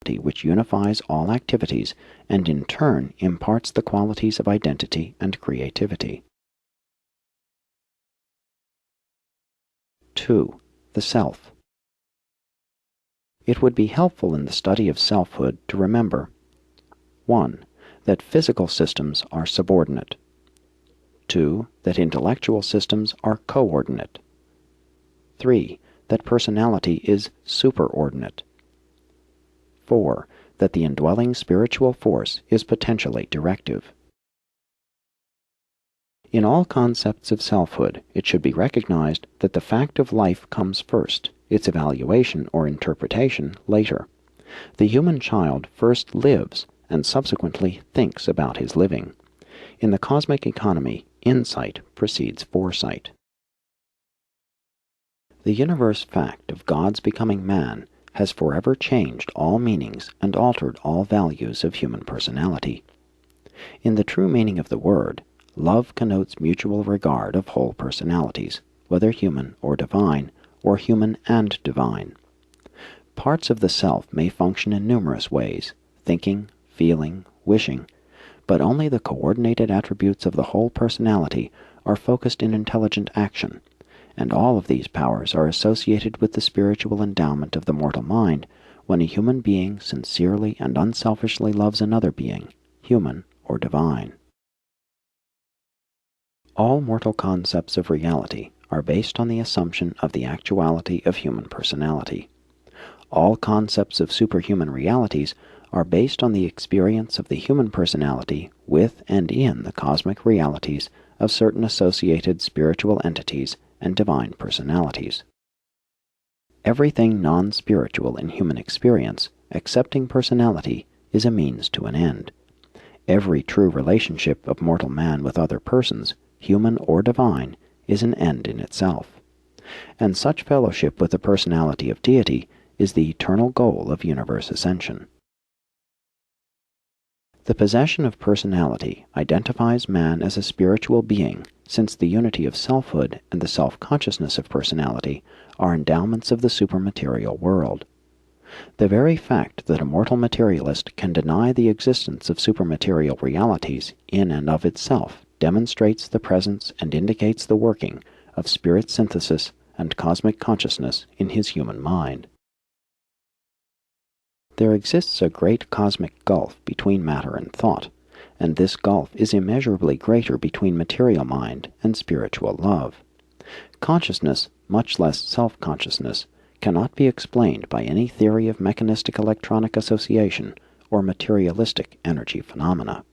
which unifies all activities and in turn imparts the qualities of identity and creativity. 2. The Self. It would be helpful in the study of selfhood to remember 1. That physical systems are subordinate. 2. That intellectual systems are coordinate. 3. That personality is superordinate. 4. That the indwelling spiritual force is potentially directive. In all concepts of selfhood, it should be recognized that the fact of life comes first, its evaluation or interpretation later. The human child first lives and subsequently thinks about his living. In the cosmic economy, insight precedes foresight. The universe fact of God's becoming man has forever changed all meanings and altered all values of human personality. In the true meaning of the word, love connotes mutual regard of whole personalities, whether human or divine, or human and divine. Parts of the self may function in numerous ways, thinking, feeling, wishing, but only the coordinated attributes of the whole personality are focused in intelligent action, and all of these powers are associated with the spiritual endowment of the mortal mind when a human being sincerely and unselfishly loves another being, human or divine. All mortal concepts of reality are based on the assumption of the actuality of human personality. All concepts of superhuman realities are based on the experience of the human personality with and in the cosmic realities of certain associated spiritual entities and divine personalities. Everything non-spiritual in human experience, excepting personality, is a means to an end. Every true relationship of mortal man with other persons, human or divine, is an end in itself. And such fellowship with the personality of deity is the eternal goal of universe ascension. The possession of personality identifies man as a spiritual being, since the unity of selfhood and the self-consciousness of personality are endowments of the supermaterial world. The very fact that a mortal materialist can deny the existence of supermaterial realities in and of itself demonstrates the presence and indicates the working of spirit synthesis and cosmic consciousness in his human mind. There exists a great cosmic gulf between matter and thought, and this gulf is immeasurably greater between material mind and spiritual love. Consciousness, much less self-consciousness, cannot be explained by any theory of mechanistic electronic association or materialistic energy phenomena.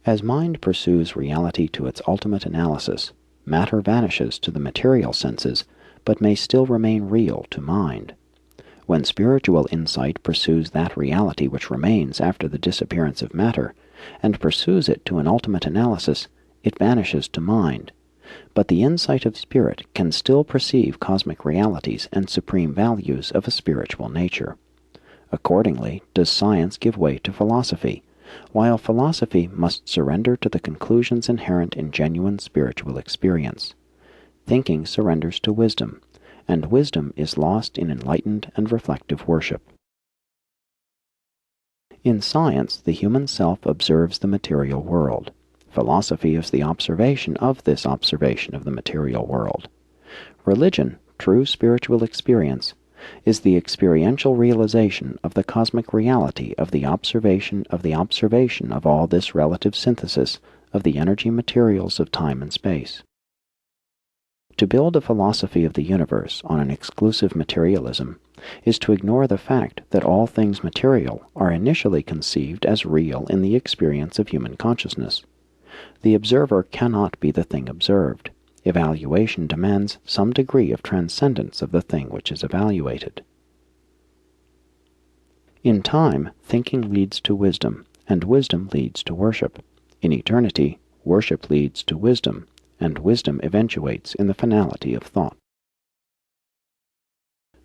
As mind pursues reality to its ultimate analysis, matter vanishes to the material senses, but may still remain real to mind. When spiritual insight pursues that reality which remains after the disappearance of matter, and pursues it to an ultimate analysis, it vanishes to mind. But the insight of spirit can still perceive cosmic realities and supreme values of a spiritual nature. Accordingly, does science give way to philosophy, while philosophy must surrender to the conclusions inherent in genuine spiritual experience. Thinking surrenders to wisdom, and wisdom is lost in enlightened and reflective worship. In science, the human self observes the material world. Philosophy is the observation of this observation of the material world. Religion, true spiritual experience, is the experiential realization of the cosmic reality of the observation of all this relative synthesis of the energy materials of time and space. To build a philosophy of the universe on an exclusive materialism is to ignore the fact that all things material are initially conceived as real in the experience of human consciousness. The observer cannot be the thing observed. Evaluation demands some degree of transcendence of the thing which is evaluated. In time, thinking leads to wisdom, and wisdom leads to worship. In eternity, worship leads to wisdom, and wisdom eventuates in the finality of thought.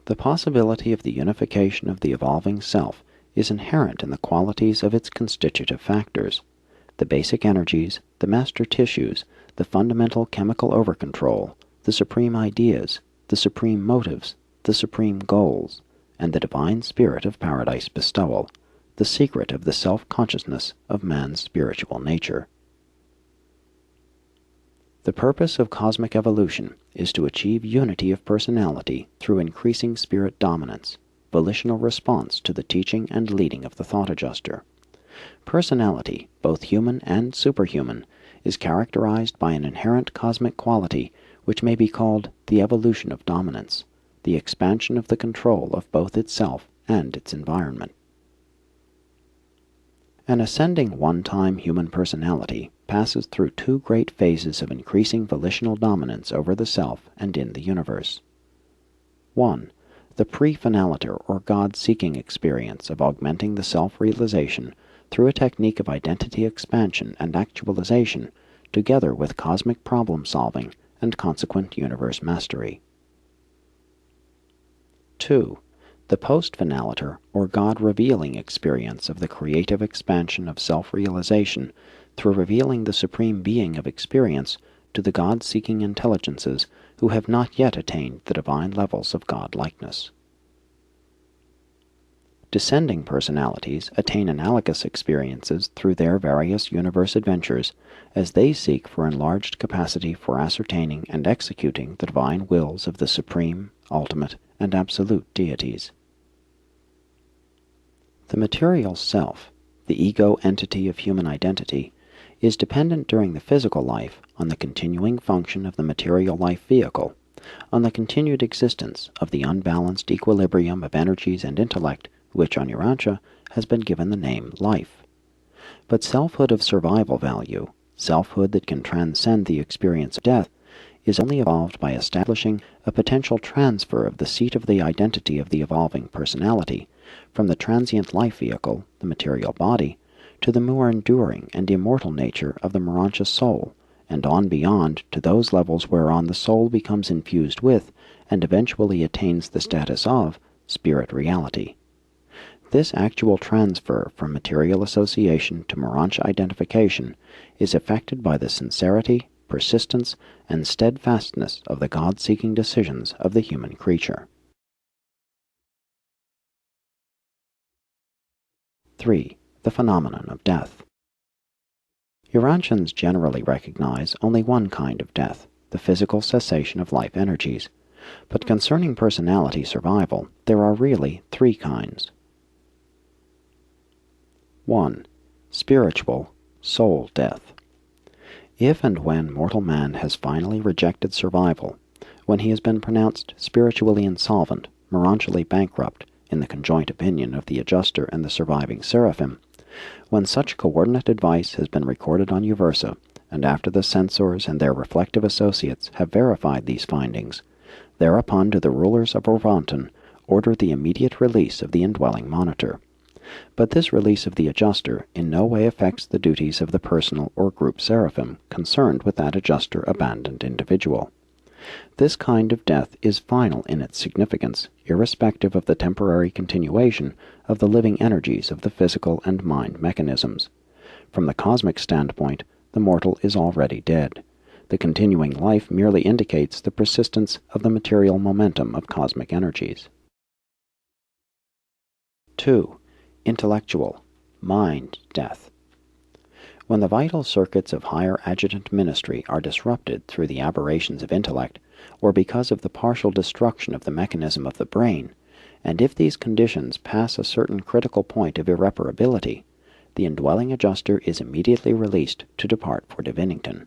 The possibility of the unification of the evolving self is inherent in the qualities of its constitutive factors. The basic energies, the master tissues, the fundamental chemical overcontrol, the supreme ideas, the supreme motives, the supreme goals, and the divine spirit of paradise bestowal, the secret of the self-consciousness of man's spiritual nature. The purpose of cosmic evolution is to achieve unity of personality through increasing spirit dominance, volitional response to the teaching and leading of the thought adjuster. Personality, both human and superhuman, is characterized by an inherent cosmic quality which may be called the evolution of dominance, the expansion of the control of both itself and its environment. An ascending one-time human personality passes through two great phases of increasing volitional dominance over the self and in the universe. 1. The pre-finaliter or God-seeking experience of augmenting the self-realization through a technique of identity expansion and actualization, together with cosmic problem-solving and consequent universe mastery. 2. The post-finaliter or God-revealing experience of the creative expansion of self-realization through revealing the Supreme Being of experience to the God-seeking intelligences who have not yet attained the divine levels of God-likeness. Descending personalities attain analogous experiences through their various universe adventures as they seek for enlarged capacity for ascertaining and executing the divine wills of the supreme, ultimate, and absolute deities. The material self, the ego entity of human identity, is dependent during the physical life on the continuing function of the material life vehicle, on the continued existence of the unbalanced equilibrium of energies and intellect which on Urantia has been given the name life. But selfhood of survival value, selfhood that can transcend the experience of death, is only evolved by establishing a potential transfer of the seat of the identity of the evolving personality from the transient life vehicle, the material body, to the more enduring and immortal nature of the Morontia soul, and on beyond to those levels whereon the soul becomes infused with, and eventually attains the status of, spirit reality. This actual transfer from material association to Morontia identification is effected by the sincerity, persistence, and steadfastness of the God-seeking decisions of the human creature. 3. The phenomenon of death. Urantians generally recognize only one kind of death, the physical cessation of life energies, but concerning personality survival, there are really three kinds. 1. Spiritual, soul death. If and when mortal man has finally rejected survival, when he has been pronounced spiritually insolvent, morontially bankrupt, in the conjoint opinion of the adjuster and the surviving seraphim, when such coordinate advice has been recorded on Uversa, and after the censors and their reflective associates have verified these findings, thereupon do the rulers of Orvonton order the immediate release of the indwelling monitor. But this release of the adjuster in no way affects the duties of the personal or group seraphim concerned with that adjuster-abandoned individual. This kind of death is final in its significance, irrespective of the temporary continuation of the living energies of the physical and mind mechanisms. From the cosmic standpoint, the mortal is already dead. The continuing life merely indicates the persistence of the material momentum of cosmic energies. 2. Intellectual, mind death. When the vital circuits of higher adjutant ministry are disrupted through the aberrations of intellect, or because of the partial destruction of the mechanism of the brain, and if these conditions pass a certain critical point of irreparability, the indwelling adjuster is immediately released to depart for Divinington.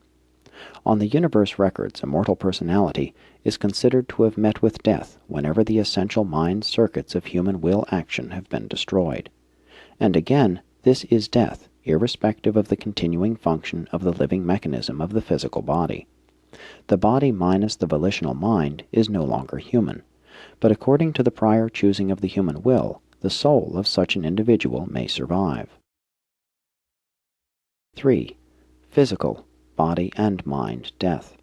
On the universe records, a mortal personality is considered to have met with death whenever the essential mind circuits of human will action have been destroyed. And again, this is death, irrespective of the continuing function of the living mechanism of the physical body. The body minus the volitional mind is no longer human, but according to the prior choosing of the human will, the soul of such an individual may survive. 3. Physical, body and mind death.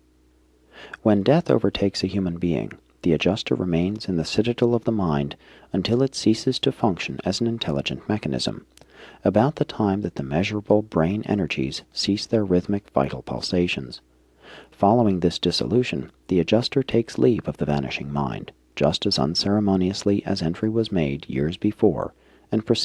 When death overtakes a human being, the adjuster remains in the citadel of the mind until it ceases to function as an intelligent mechanism, about the time that the measurable brain energies cease their rhythmic vital pulsations. Following this dissolution, the adjuster takes leave of the vanishing mind, just as unceremoniously as entry was made years before, and proceeded